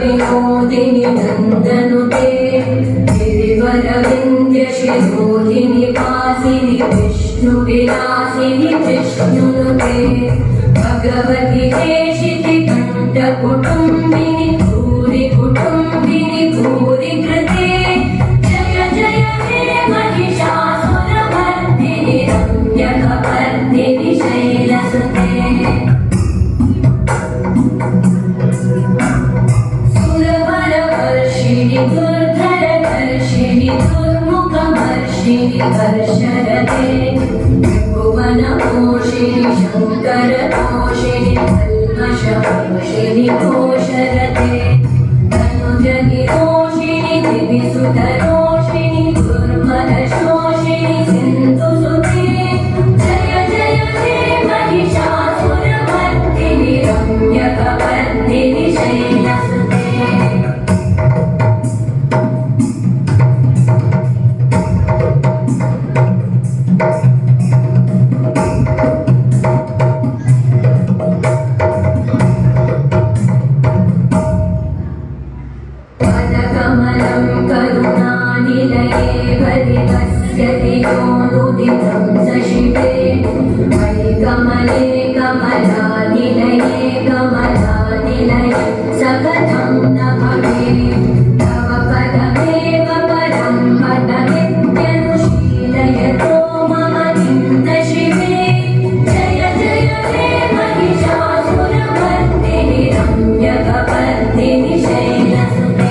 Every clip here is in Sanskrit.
विनोदिनि नन्दनुते गिरिवरविन्द्यशिरोधिनि वासिनि विष्णुविलासिनि विष्णुनुते भगवति हेशिति कण्ठकुटुम्बिनि भूरि कुटुम्बिनि भूरि कृते जय जय हे महिषासुरमर्दिनि रम्यकपर्दिनि शैलसुते सुरवरवर्षिणि दुर्धरधर्षिणि दुर्मुखमर्षिणि हर्षरते त्रिभुवनपोषिणि शङ्करतोषिणि कल्मषमोषिणि घोषरते तनुजनिरोषिणि दिविसुतरोषिणि दुर्मलशोषिणि सिन्धुसुते जय जय हे महिषासुरमर्दिनि रम्यकपर्दिनि शैलसुते पदकमलं करुणानिलये भरितस्यति योनुदितं सशिवे मयि कमले कमलानिलये कमलानिलये सकथं न भवेत् तव पदमेव परं पदमित्यनुशीलयतो मम चिन्तशिवे जय जय हे महिषासुरमर्दिनि रम्यकपर्दिनि शैलसुते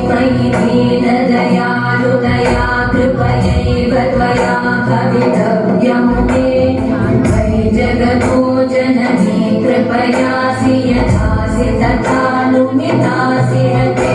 मयि दीनदयाहृदया कृपयैव त्वया कवितव्यमुखे मयि जगतो जननी कृपयासि यथासि तथा नुमितासि रते